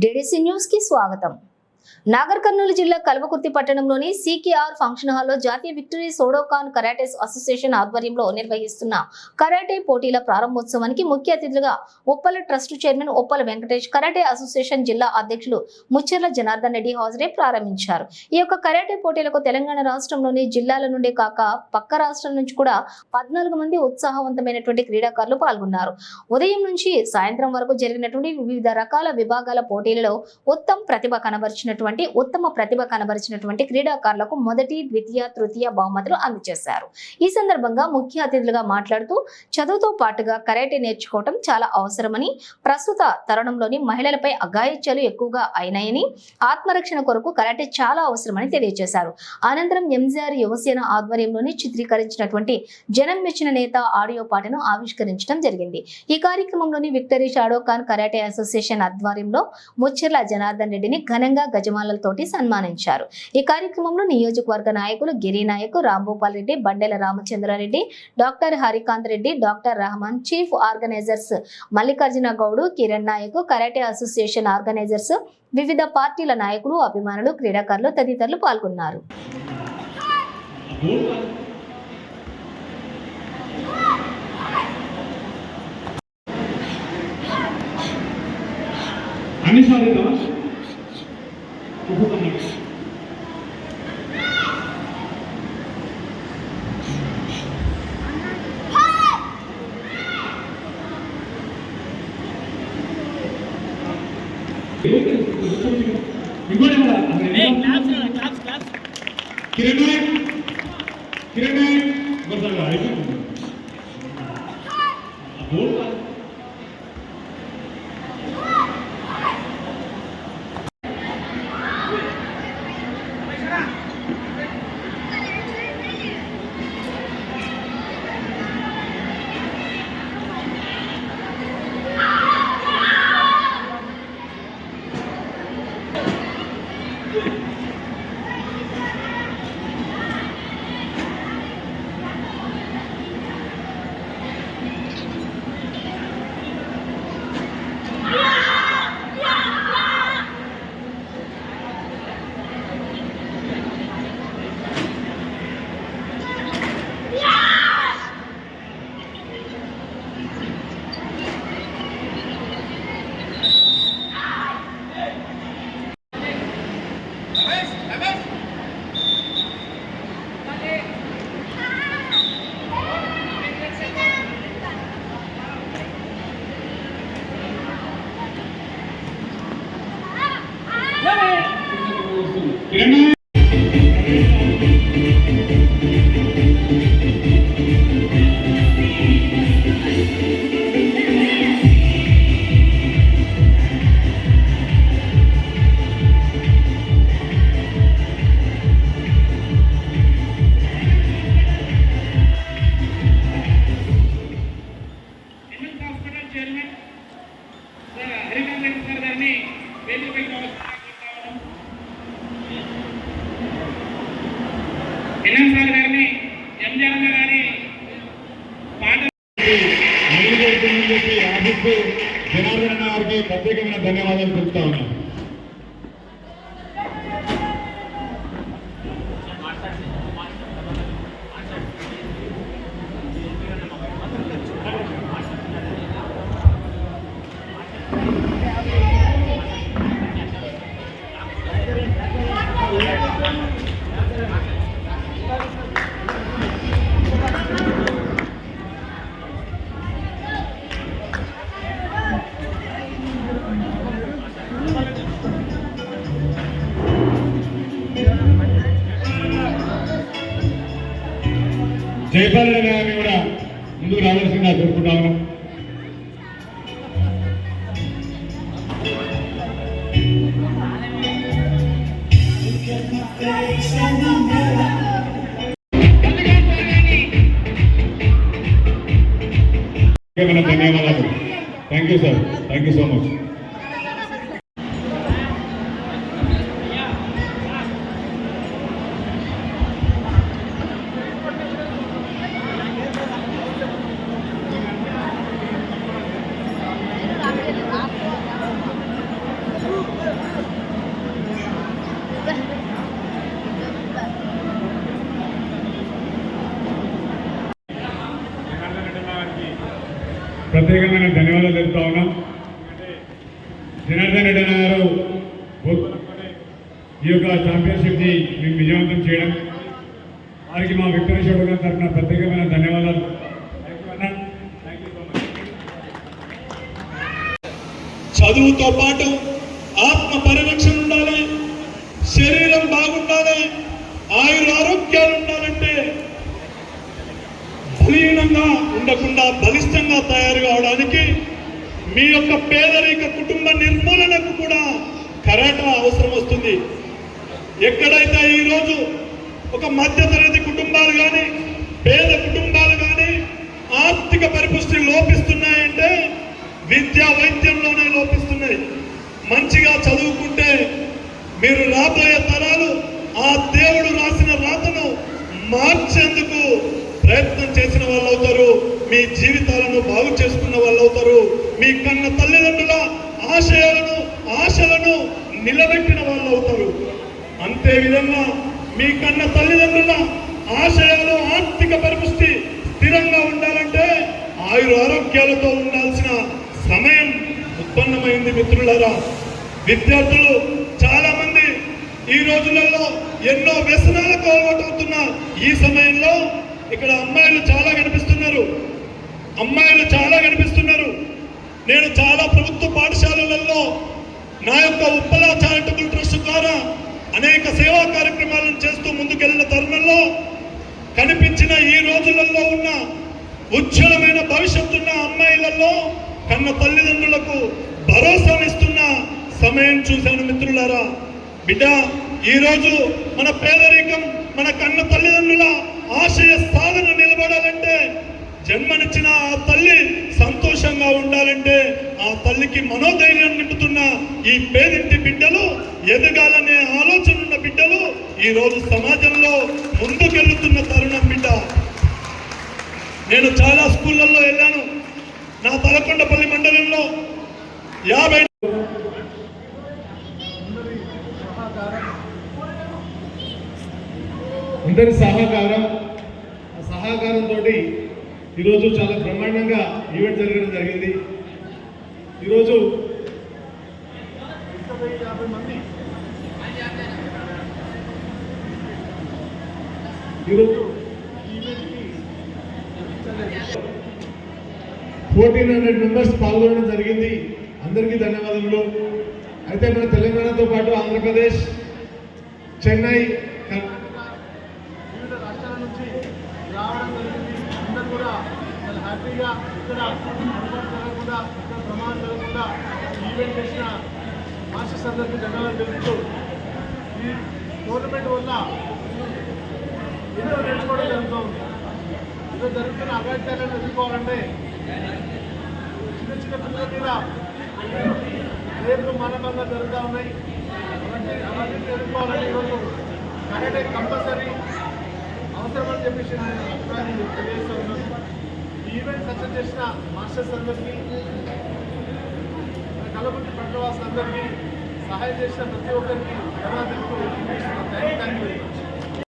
DDC news కి స్వాగతం. నాగర్ కర్నూలు జిల్లా కల్వకుర్తి పట్టణంలోని సికేఆర్ ఫంక్షన్ హాల్లో జాతీయ విక్టరీ సోడోకాన్ కరాటే అసోసియేషన్ ఆధ్వర్యంలో నిర్వహిస్తున్న కరాటే పోటీల ప్రారంభోత్సవానికి ముఖ్య అతిథులుగా Uppala trust chairman Uppala Venkatesh, karate association జిల్లా అధ్యక్షులు ముచ్చెర్ల జనార్దన్ రెడ్డి హాజరై ప్రారంభించారు. ఈ యొక్క కరాటే పోటీలకు తెలంగాణ రాష్ట్రంలోని జిల్లాల నుండి కాక పక్క రాష్ట్రాల నుంచి కూడా 14 మంది ఉత్సాహవంతమైనటువంటి క్రీడాకారులు పాల్గొన్నారు. ఉదయం నుంచి సాయంత్రం వరకు జరిగినటువంటి వివిధ రకాల విభాగాల పోటీలలో ఉత్తమ ప్రతిభ కనబరిచినటువంటి క్రీడాకారులకు మొదటి, ద్వితీయ, తృతీయ బహుమతులు అందజేశారు. ఈ సందర్భంగా ముఖ్య అతిథులుగా మాట్లాడుతూ చదువుతో పాటుగా కరాటే నేర్చుకోవటం చాలా అవసరమని, ప్రస్తుత తరుణంలోని మహిళలపై అఘాయిత్యాలు ఎక్కువగా అయినాయని, ఆత్మరక్షణ కొరకు కరాటే చాలా అవసరమని తెలియజేశారు. అనంతరం ఎంజీఆర్ యువసేన ఆధ్వర్యంలోని చిత్రీకరించినటువంటి జనం మెచ్చిన నేత ఆడియో పాటను ఆవిష్కరించడం జరిగింది. ఈ కార్యక్రమంలోని విక్టరీ షాడోకాన్ కరాటే అసోసియేషన్ ఆధ్వర్యంలో ముచ్చెర్ల జనార్దన్ రెడ్డిని ఘనంగా గజమాలతోటి సన్మానించారు. ఈ కార్యక్రమంలో నియోజకవర్గ నాయకులు Giri Nayak, Rambhupal Reddy, Bandela Ramachandra Reddy, doctor Harikanth Reddy, doctor Rahman, chief organisers Mallikarjuna Goud, Kiran Nayak, karate association organisers, వివిధ పార్టీల నాయకులు, అభిమానులు, క్రీడాకారులు తదితరులు పాల్గొన్నారు. జనార్దన్ గారికి ప్రత్యేకమైన ధన్యవాదాలు తెలుపుతా ఉన్నాను. జైపాల్ రెడ్డి గారిని కూడా ముందుకు రావాల్సిందిగా కోరుకుంటాము. ధన్యవాదాలు. Thank you sir, thank you so much. ప్రత్యేకమైన ధన్యవాదాలు తెలుపుతా ఉన్నాం. జనార్దన్ రెడ్డి గారు ఈ యొక్క ఛాంపియన్షిప్ని మేము విజయవంతం చేయడం, వారికి మా విక్టరీ షోడోకాన్ తరఫున ప్రత్యేకమైన ధన్యవాదాలు. చదువుతో పాటు ఆత్మ పరిరక్షణ ఉండాలి, శరీరం బాగుండాలి, ఆయురారోగ్యాలు ఉండాలంటే బలీనంగా ఉండకుండా బలిష్టంగా తయారు కావడానికి మీ యొక్క పేదరిక కుటుంబ నిర్మూలనకు కూడా కరాటే అవసరం వస్తుంది. ఎక్కడైతే ఈరోజు ఒక మధ్యతరగతి కుటుంబాలు కానీ పేద కుటుంబాలు కానీ ఆర్థిక పరిపుష్టి లోపిస్తున్నాయంటే విద్యా వైద్యంలోనే లోపిస్తున్నాయి. మంచిగా చదువుకుంటే మీరు రాబోయే తరాలు ఆ దేవుడు రాసిన రాతను మార్చేందుకు ప్రయత్నం చేసిన వాళ్ళు అవుతారు, మీ జీవితాలను బాగు చేసుకున్న వాళ్ళు అవుతారు, మీ కన్న తల్లిదండ్రుల ఆశలను నిలబెట్టిన వాళ్ళు అవుతారు. అంతే విధంగా మీ కన్న తల్లిదండ్రుల ఆశయాలు ఆర్థిక పరిపుష్టి స్థిరంగా ఉండాలంటే ఆరోగ్యాలతో ఉండాల్సిన సమయం ఉత్పన్నమైంది. మిత్రులారా, విద్యార్థులు చాలా మంది ఈ రోజులలో ఎన్నో వ్యసనాలకు అలవాటవుతున్న ఈ సమయంలో ఇక్కడ అమ్మాయిలు చాలా కనిపిస్తున్నారు. నేను చాలా ప్రభుత్వ పాఠశాలలలో నా యొక్క ఉప్పలా చారిటబుల్ ట్రస్ట్ ద్వారా అనేక సేవా కార్యక్రమాలను చేస్తూ ముందుకెళ్లిన తరుణంలో కనిపించిన ఈ రోజులలో ఉన్న ఉజ్వలమైన భవిష్యత్తున్న అమ్మాయిలలో కన్న తల్లిదండ్రులకు భరోసానిస్తున్న సమయం చూశాను. మిత్రులారా, బిడ్డ, ఈరోజు మన పేదరికం మన కన్న తల్లిదండ్రుల ఆశయ సాధన నిలబడాలంటే, జన్మనిచ్చిన ఆ తల్లి సంతోషంగా ఉండాలంటే, ఆ తల్లికి మనోధైర్యం నింపుతున్న ఈ పేదింటి బిడ్డలు ఎదగాలనే ఆలోచన ఉన్న బిడ్డలు ఈరోజు సమాజంలో ముందుకెళ్తున్న తరుణం. బిడ్డ, నేను చాలా స్కూళ్ళల్లో వెళ్ళాను. నా తలకొండపల్లి మండలంలో 50 అందరి సహకారంతో ఈరోజు చాలా బ్రహ్మాండంగా ఈవెంట్ జరగడం జరిగింది. ఈరోజు 50 మంది 1400 మెంబర్స్ పాల్గొనడం జరిగింది. అందరికీ ధన్యవాదములు. అయితే మన తెలంగాణతో పాటు ఆంధ్రప్రదేశ్, చెన్నై, వివిధ రాష్ట్రాల నుంచి రావడం జరిగింది. అందరూ కూడా చాలా హ్యాపీగా ఇక్కడ జరగకుండా, ఇక్కడ ప్రమాదం జరగకుండా ఈవెంట్ చేసిన మాస్టర్స్ అందరికీ ధన్యవాదాలు తెలుపుతూ, ఈ టోర్నమెంట్ వల్ల ఎన్నో నేర్చుకోవడం జరుగుతూ ఉంది. ఈరోజు జరుగుతున్న అగాధ్యాలను ఎదుర్కోవాలంటే చిన్న పిల్లల మీద రేపు మానవంగా జరుగుతూ ఉన్నాయి. అవన్నీ ఎదుర్కోవాలని ఈరోజు కరాటే కంపల్సరీ అవసరమని చెప్పేసి నేను అభిప్రాయాన్ని తెలియజేస్తూ ఉన్నాను. ఈ ఈవెంట్ సక్సెస్ చేసిన మాస్టర్స్ అందరికీ, కలబుర్తి పట్టణవాసులందరికీ, సహాయం చేసిన ప్రతి ఒక్కరికి ధన్యవాదాలు తెలుపుతూ థ్యాంక్ యూ వెరీ మచ్.